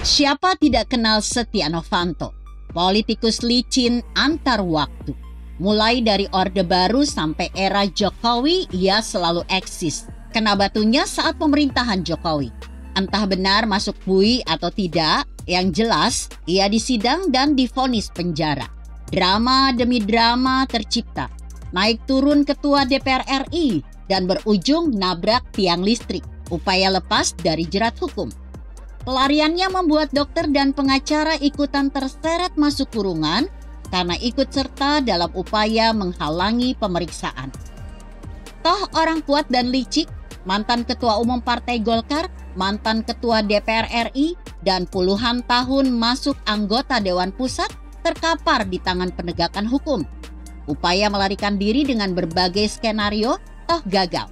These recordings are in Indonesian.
Siapa tidak kenal Setia Novanto? Politikus licin antar waktu. Mulai dari Orde Baru sampai era Jokowi, ia selalu eksis. Kena batunya saat pemerintahan Jokowi. Entah benar masuk bui atau tidak, yang jelas ia disidang dan divonis penjara. Drama demi drama tercipta. Naik turun ketua DPR RI dan berujung nabrak tiang listrik. Upaya lepas dari jerat hukum. Pelariannya membuat dokter dan pengacara ikutan terseret masuk kurungan karena ikut serta dalam upaya menghalangi pemeriksaan. Toh orang kuat dan licik, mantan ketua umum Partai Golkar, mantan ketua DPR RI, dan puluhan tahun masuk anggota Dewan Pusat terkapar di tangan penegakan hukum. Upaya melarikan diri dengan berbagai skenario toh gagal.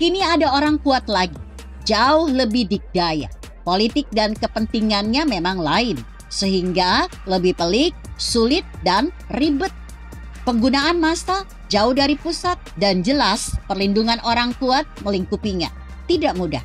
Kini ada orang kuat lagi, jauh lebih dikdaya. Politik dan kepentingannya memang lain, sehingga lebih pelik, sulit, dan ribet. Penggunaan massa jauh dari pusat dan jelas perlindungan orang kuat melingkupinya. Tidak mudah.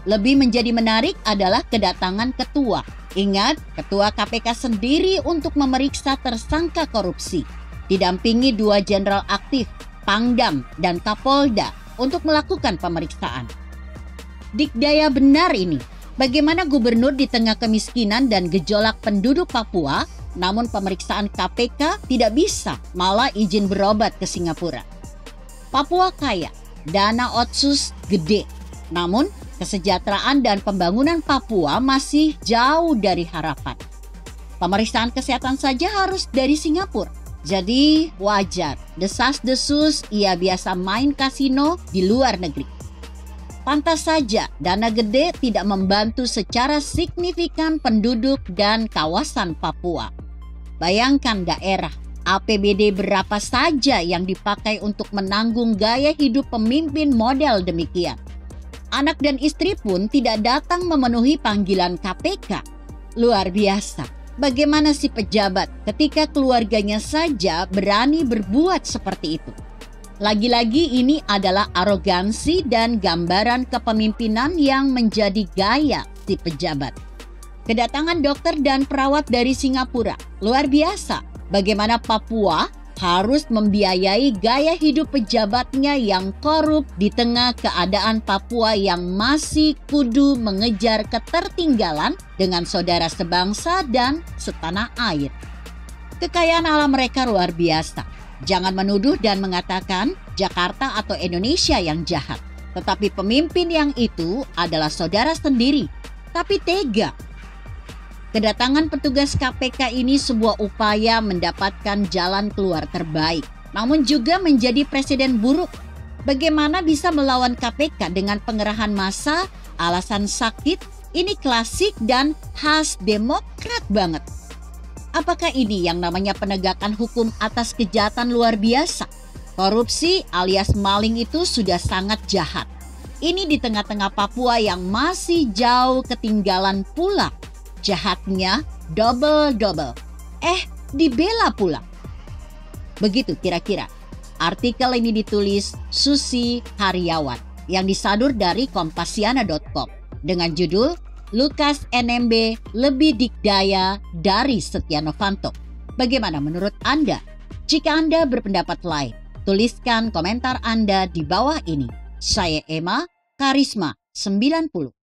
Lebih menjadi menarik adalah kedatangan ketua. Ingat, ketua KPK sendiri untuk memeriksa tersangka korupsi. Didampingi 2 jenderal aktif, Pangdam dan Kapolda untuk melakukan pemeriksaan. Dikdaya benar ini. Bagaimana gubernur di tengah kemiskinan dan gejolak penduduk Papua, namun pemeriksaan KPK tidak bisa, malah izin berobat ke Singapura. Papua kaya, dana otsus gede, namun kesejahteraan dan pembangunan Papua masih jauh dari harapan. Pemeriksaan kesehatan saja harus dari Singapura. Jadi wajar, desas-desus ia biasa main kasino di luar negeri. Pantas saja dana gede tidak membantu secara signifikan penduduk dan kawasan Papua. Bayangkan daerah, APBD berapa saja yang dipakai untuk menanggung gaya hidup pemimpin model demikian. Anak dan istri pun tidak datang memenuhi panggilan KPK. Luar biasa, bagaimana si pejabat ketika keluarganya saja berani berbuat seperti itu. Lagi-lagi ini adalah arogansi dan gambaran kepemimpinan yang menjadi gaya si pejabat. Kedatangan dokter dan perawat dari Singapura, luar biasa. Bagaimana Papua harus membiayai gaya hidup pejabatnya yang korup di tengah keadaan Papua yang masih kudu mengejar ketertinggalan dengan saudara sebangsa dan setanah air. Kekayaan alam mereka luar biasa. Jangan menuduh dan mengatakan Jakarta atau Indonesia yang jahat. Tetapi pemimpin yang itu adalah saudara sendiri, tapi tega. Kedatangan petugas KPK ini sebuah upaya mendapatkan jalan keluar terbaik, namun juga menjadi presiden buruk. Bagaimana bisa melawan KPK dengan pengerahan massa, alasan sakit? Ini klasik dan khas Demokrat banget. Apakah ini yang namanya penegakan hukum atas kejahatan luar biasa? Korupsi alias maling itu sudah sangat jahat. Ini di tengah-tengah Papua yang masih jauh ketinggalan pula. Jahatnya double-double. Dibela pula. Begitu kira-kira. Artikel ini ditulis Susi Haryawan yang disadur dari Kompasiana.com dengan judul Lukas NMB lebih dikdaya dari Setia Novanto. Bagaimana menurut Anda? Jika Anda berpendapat lain, tuliskan komentar Anda di bawah ini. Saya Emma, Karisma 90.